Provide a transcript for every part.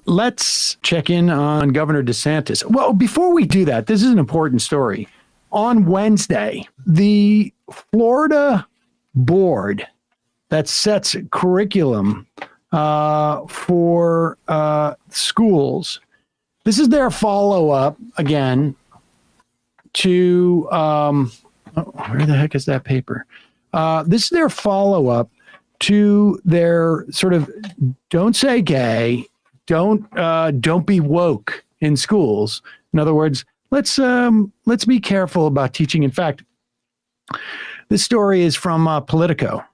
let's check in on Governor DeSantis. Well, before we do that, this is an important story. On Wednesday, the Florida board that sets curriculum for schools, this is their follow-up, again, to, where the heck is that paper? This is their follow-up to their sort of don't say gay, don't be woke in schools. In other words, let's be careful about teaching. In fact, this story is from Politico.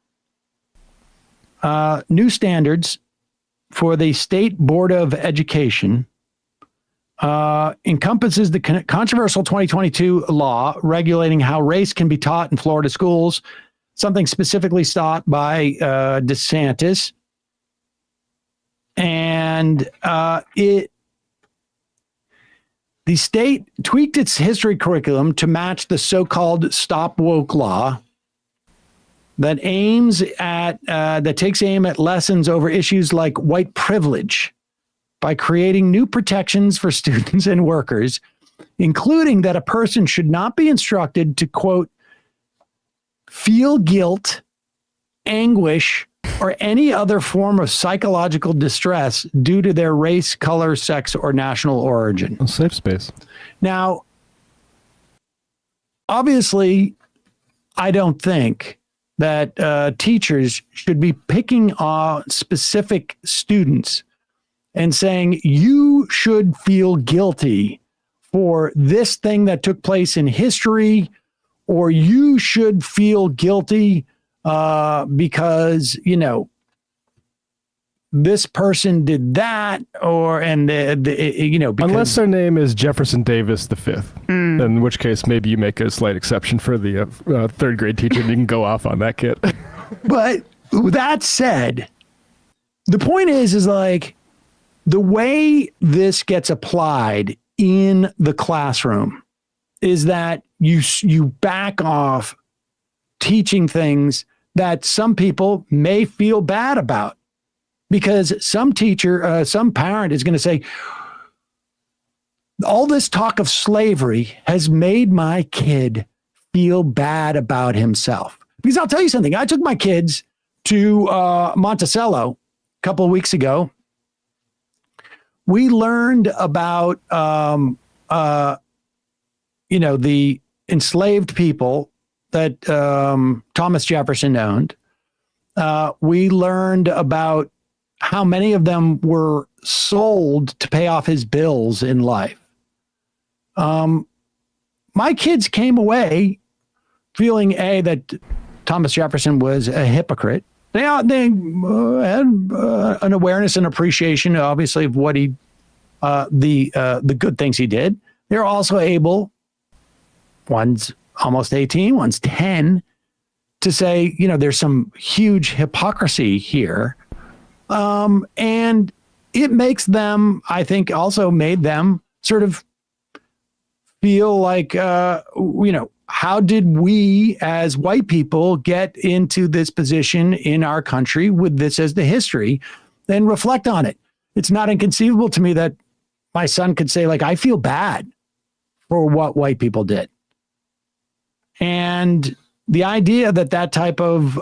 New standards for the State Board of Education encompasses the controversial 2022 law regulating how race can be taught in Florida schools, something specifically sought by DeSantis. And the state tweaked its history curriculum to match the so-called Stop Woke law that takes aim at lessons over issues like white privilege by creating new protections for students and workers, including that a person should not be instructed to, quote, feel guilt, anguish, or any other form of psychological distress due to their race, color, sex, or national origin. A safe space. Now, obviously, I don't think that teachers should be picking on specific students and saying, you should feel guilty for this thing that took place in history, or you should feel guilty because, you know, this person did that, unless their name is Jefferson Davis V, in which case maybe you make a slight exception for the third grade teacher and you can go off on that kid. But that said, the point is like the way this gets applied in the classroom is that you back off teaching things that some people may feel bad about, because some teacher, some parent is going to say, all this talk of slavery has made my kid feel bad about himself. Because I'll tell you something, I took my kids to Monticello a couple of weeks ago. We learned about, the enslaved people that Thomas Jefferson owned. We learned about how many of them were sold to pay off his bills in life. My kids came away feeling, that Thomas Jefferson was a hypocrite. They had an awareness and appreciation, obviously, of what he, the good things he did. They're also able, one's almost 18, one's 10, to say, there's some huge hypocrisy here. And it makes them, I think, also made them sort of feel like, how did we as white people get into this position in our country with this as the history? Then reflect on it. It's not inconceivable to me that my son could say, like, I feel bad for what white people did. And the idea that type of,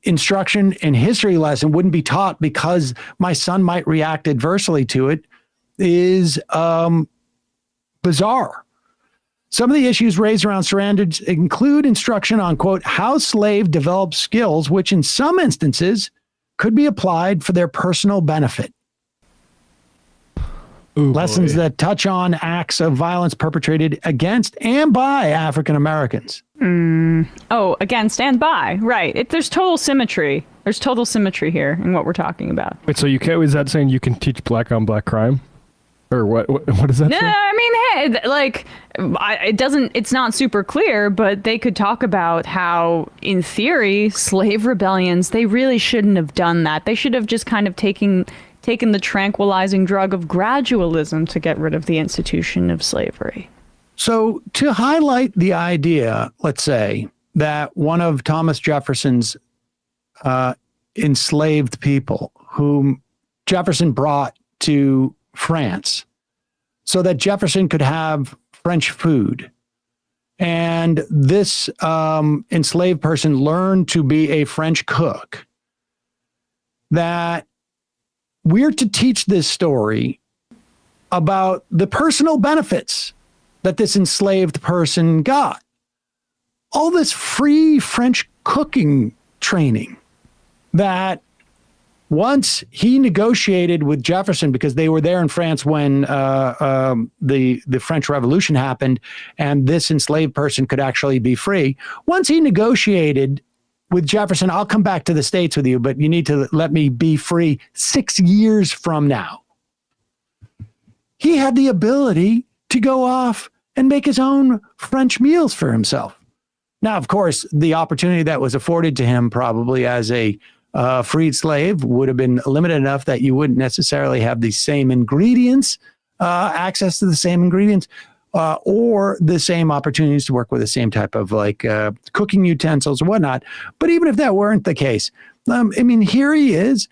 instruction and history lesson wouldn't be taught because my son might react adversely to it is bizarre. Some of the issues raised around standards include instruction on, quote, how slaves develop skills, which in some instances could be applied for their personal benefit. Ooh, lessons boy. that touch on acts of violence perpetrated against and by African Americans. Oh, against and by, right. There's total symmetry. There's total symmetry here in what we're talking about. Wait, so is that saying you can teach black on black crime? Or what does that say? No, I mean, hey, it's not super clear, but they could talk about how, in theory, slave rebellions, they really shouldn't have done that. They should have just kind of taken the tranquilizing drug of gradualism to get rid of the institution of slavery. So to highlight the idea, let's say, that one of Thomas Jefferson's enslaved people whom Jefferson brought to France so that Jefferson could have French food. And this enslaved person learned to be a French cook. That we're to teach this story about the personal benefits that this enslaved person got. All this free French cooking training that once he negotiated with Jefferson, because they were there in France when the French Revolution happened, and this enslaved person could actually be free. Once he negotiated with Jefferson, I'll come back to the States with you, but you need to let me be free 6 years from now. He had the ability to go off and make his own French meals for himself. Now, of course, the opportunity that was afforded to him probably as a freed slave would have been limited enough that you wouldn't necessarily have the same ingredients, access to the same ingredients, or the same opportunities to work with the same type of cooking utensils or whatnot. But even if that weren't the case, here he is.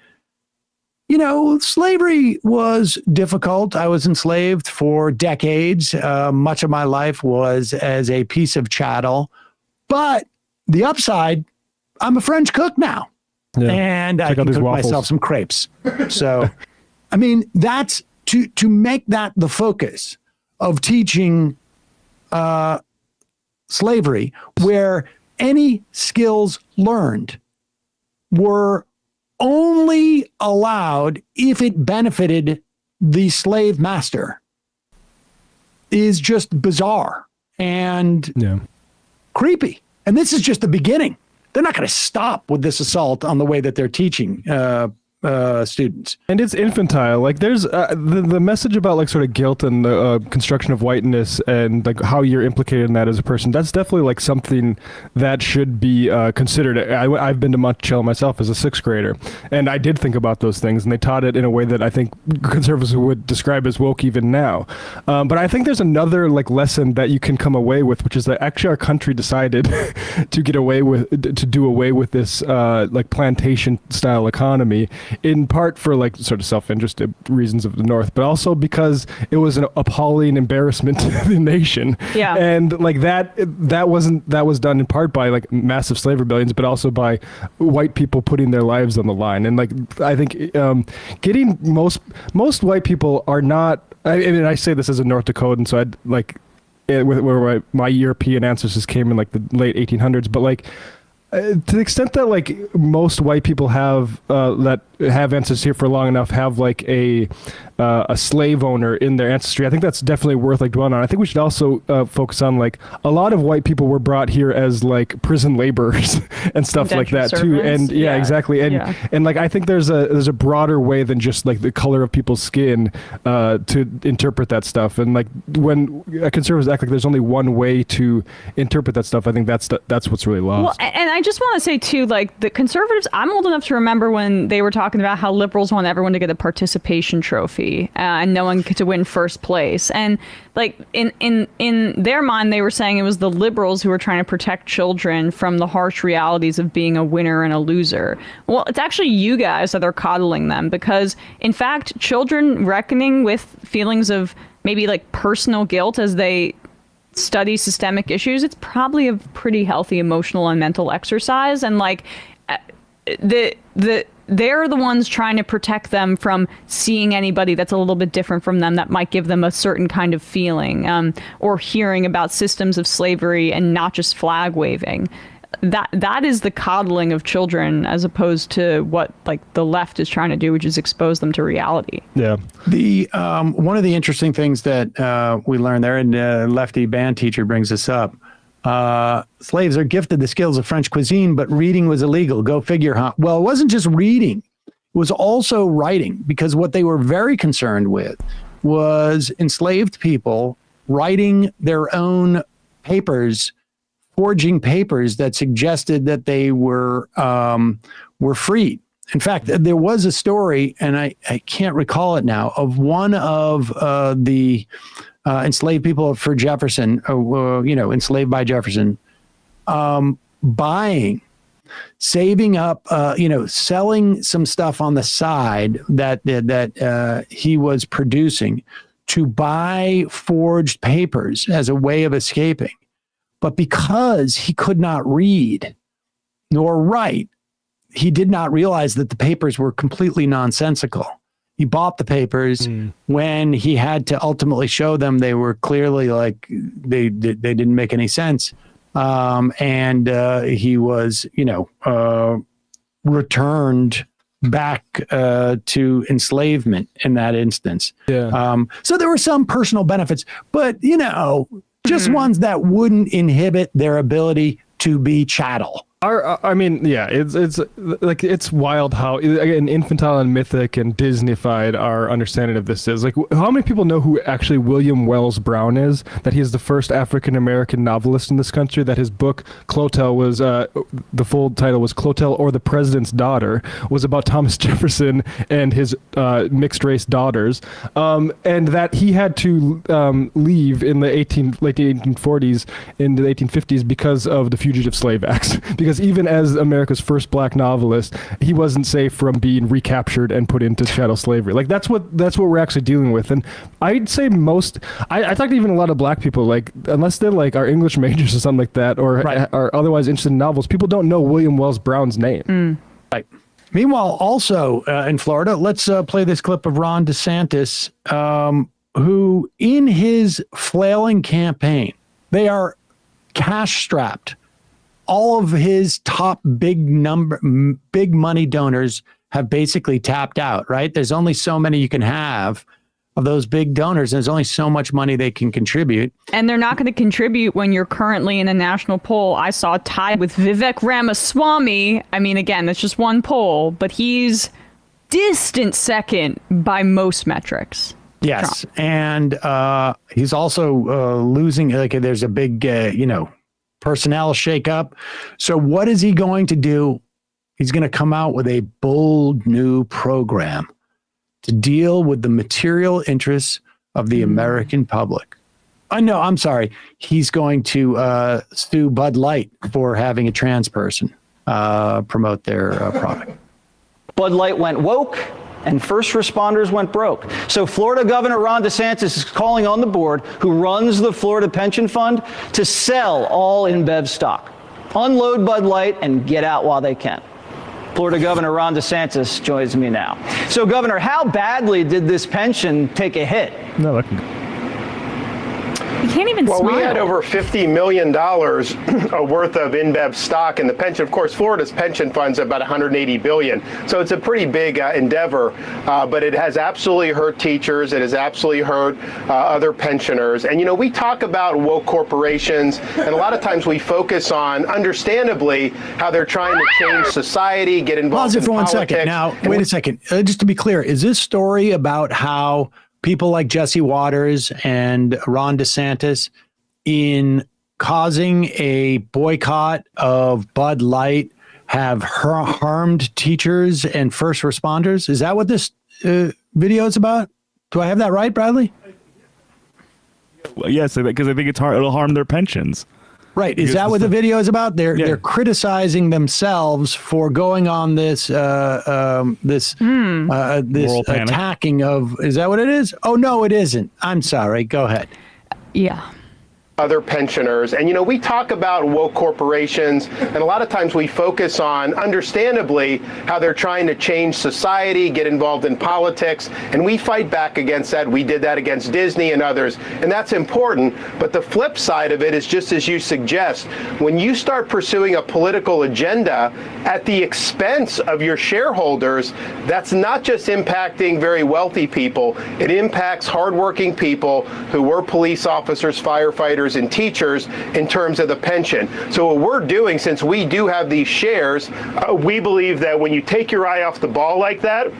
Slavery was difficult. I was enslaved for decades. Much of my life was as a piece of chattel. But the upside, I'm a French cook now. Yeah. And I can cook myself some crepes. So, that's to make that the focus of teaching slavery, where any skills learned were only allowed if it benefited the slave master, is just bizarre and creepy. And this is just the beginning. They're not going to stop with this assault on the way that they're teaching students. And it's infantile. Like there's the message about like sort of guilt and the construction of whiteness and like how you're implicated in that as a person. That's definitely like something that should be considered. I've been to Monticello myself as a 6th grader, and I did think about those things, and they taught it in a way that I think conservatives would describe as woke even now. But I think there's another like lesson that you can come away with, which is that actually our country decided to do away with this like plantation style economy, in part for like sort of self-interested reasons of the North, but also because it was an appalling embarrassment to the nation. Yeah. And like that was done in part by like massive slave rebellions, but also by white people putting their lives on the line. And like, I think getting most white people are not, I say this as a North Dakotan, so I'd like, where my European ancestors came in like the late 1800s, but like, to the extent that like most white people have that have ancestors here for long enough have like a slave owner in their ancestry, I think that's definitely worth like dwelling on. I think we should also focus on like a lot of white people were brought here as like prison laborers and stuff like that too. And yeah, exactly. And and like I think there's a broader way than just like the color of people's skin to interpret that stuff. And like when conservatives act like there's only one way to interpret that stuff, I think that's what's really lost. Well, and I just want to say too, like the conservatives, I'm old enough to remember when they were talking about how liberals want everyone to get a participation trophy and no one to win first place. And like in their mind, they were saying it was the liberals who were trying to protect children from the harsh realities of being a winner and a loser. Well, it's actually you guys that are coddling them, because in fact, children reckoning with feelings of maybe like personal guilt as they study systemic issues, it's probably a pretty healthy emotional and mental exercise. And like they're the ones trying to protect them from seeing anybody that's a little bit different from them that might give them a certain kind of feeling, or hearing about systems of slavery and not just flag waving. That is the coddling of children, as opposed to what like the left is trying to do, which is expose them to reality. Yeah. The one of the interesting things that we learned there, and Lefty band teacher brings this up. Slaves are gifted the skills of French cuisine, but reading was illegal. Go figure, huh? Well, it wasn't just reading. It was also writing, because what they were very concerned with was enslaved people writing their own papers, forging papers that suggested that they were freed. In fact, there was a story, and I can't recall it now, of one of the enslaved people for Jefferson, enslaved by Jefferson, buying saving up, selling some stuff on the side that he was producing to buy forged papers as a way of escaping. But because he could not read nor write, he did not realize that the papers were completely nonsensical. He bought the papers. When he had to ultimately show them, they were clearly like they didn't make any sense. And he was, returned back to enslavement in that instance. Yeah. So there were some personal benefits, but just ones that wouldn't inhibit their ability to be chattel. It's wild how again infantile and mythic and Disneyfied our understanding of this is. Like, how many people know who actually William Wells Brown is? That he is the first African American novelist in this country. That his book Clotel was the full title was Clotel or the President's Daughter, was about Thomas Jefferson and his mixed race daughters, and that he had to leave in the late 1840s into the 1850s because of the Fugitive Slave Acts. Because even as America's first black novelist, he wasn't safe from being recaptured and put into chattel slavery. Like that's what we're actually dealing with. And I'd say I talked to even a lot of black people, like unless they're like our English majors or something like that, or are otherwise interested in novels, people don't know William Wells Brown's name. Right. Meanwhile, also in Florida, let's play this clip of Ron DeSantis, who in his flailing campaign, they are cash strapped. All of his top big money donors have basically tapped out, right? There's only so many you can have of those big donors. There's only so much money they can contribute. And they're not going to contribute when you're currently in a national poll. I saw tied with Vivek Ramaswamy. I mean, again, that's just one poll, but he's distant second by most metrics. Yes. Trump. And he's also losing, like there's a big, personnel shakeup. So what is he going to do? He's going to come out with a bold new program to deal with the material interests of the American public. No, I'm sorry. He's going to sue Bud Light for having a trans person promote their product. Bud Light went woke and first responders went broke. So Florida Governor Ron DeSantis is calling on the board, who runs the Florida Pension Fund, to sell all InBev stock, unload Bud Light, and get out while they can. Florida Governor Ron DeSantis joins me now. So, Governor, how badly did this pension take a hit? No, You can't even smile. Well, we had over $50 million worth of InBev stock in the pension. Of course, Florida's pension fund's about $180 billion. So it's a pretty big endeavor, but it has absolutely hurt teachers. It has absolutely hurt other pensioners. And, we talk about woke corporations, and a lot of times we focus on, understandably, how they're trying to change society, get involved in politics. Pause it for 1 second. Now, wait a second. Just to be clear, is this story about how people like Jesse Waters and Ron DeSantis, in causing a boycott of Bud Light, have harmed teachers and first responders? Is that what this video is about? Do I have that right, Bradley? Well, yes, because I think it'll harm their pensions. Right. Is that what the video is about? They're criticizing themselves for going on this attacking of. Is that what it is? Oh no, it isn't. I'm sorry. Go ahead. Yeah. Other pensioners. And, we talk about woke corporations, and a lot of times we focus on, understandably, how they're trying to change society, get involved in politics, and we fight back against that. We did that against Disney and others, and that's important. But the flip side of it is, just as you suggest, when you start pursuing a political agenda at the expense of your shareholders, that's not just impacting very wealthy people, it impacts hardworking people who were police officers, firefighters, and teachers in terms of the pension. So what we're doing, since we do have these shares, we believe that when you take your eye off the ball like that,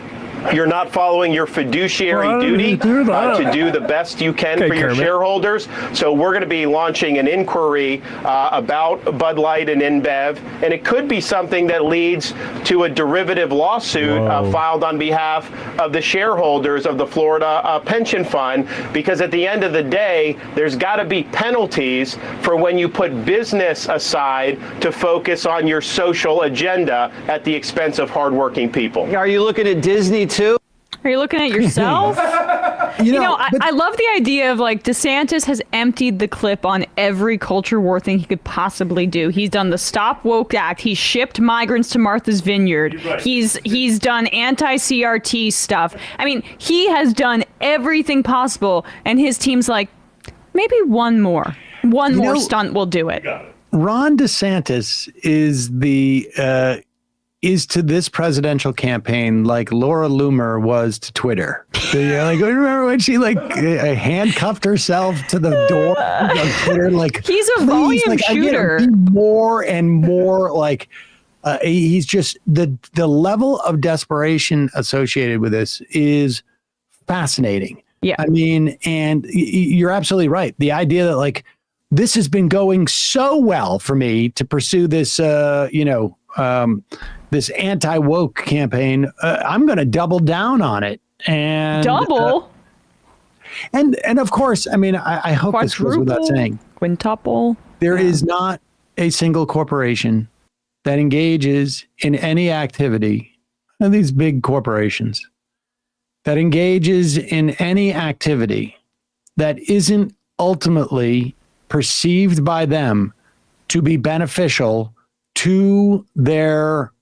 you're not following your fiduciary duty to do the best you can for your shareholders. So we're going to be launching an inquiry about Bud Light and InBev, and it could be something that leads to a derivative lawsuit filed on behalf of the shareholders of the Florida pension fund, because at the end of the day, there's got to be penalties for when you put business aside to focus on your social agenda at the expense of hardworking people. Are you looking at Disney too? Are you looking at yourself? I love the idea of like DeSantis has emptied the clip on every culture war thing he could possibly do. He's done the Stop Woke Act. He's shipped migrants to Martha's Vineyard. Right. He's done anti-CRT stuff. I mean, he has done everything possible, and his team's like, maybe one more stunt will do it. Ron DeSantis is to this presidential campaign like Laura Loomer was to Twitter. Like, remember when she handcuffed herself to the door on Twitter? Like, he's a volume shooter. More and more like he's just the level of desperation associated with this is fascinating. Yeah, I mean, and you're absolutely right. The idea that like this has been going so well for me to pursue this, this anti-woke campaign, I'm going to double down on it. And double. And of course, I mean, I hope this goes without saying. Quintuple. There is not a single corporation that engages in any activity, and these big corporations, that engages in any activity that isn't ultimately perceived by them to be beneficial to their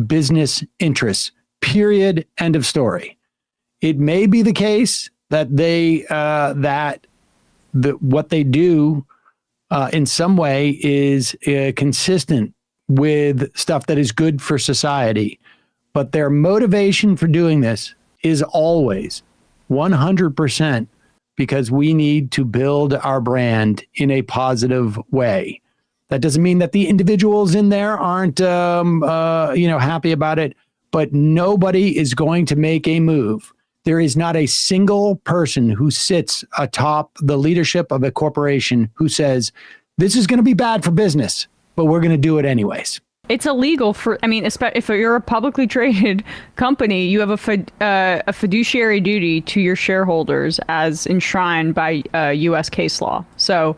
business interests, period, end of story. It may be the case that what they do in some way is consistent with stuff that is good for society, but their motivation for doing this is always 100% because we need to build our brand in a positive way. That doesn't mean that the individuals in there aren't, happy about it, but nobody is going to make a move. There is not a single person who sits atop the leadership of a corporation who says, this is going to be bad for business, but we're going to do it anyways. It's illegal if you're a publicly traded company, you have a fiduciary duty to your shareholders as enshrined by U.S. case law. So,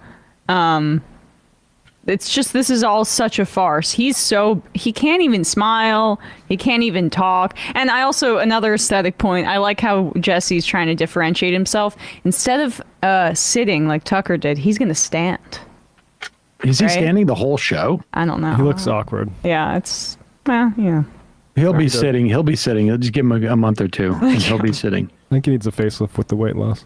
it's just, this is all such a farce. He can't even smile. He can't even talk. And another aesthetic point, I like how Jesse's trying to differentiate himself. Instead of sitting like Tucker did, he's going to stand. Is he standing the whole show? I don't know. He looks awkward. Yeah, yeah. He'll be sitting. He'll just give him a month or two and he'll be sitting. I think he needs a facelift with the weight loss.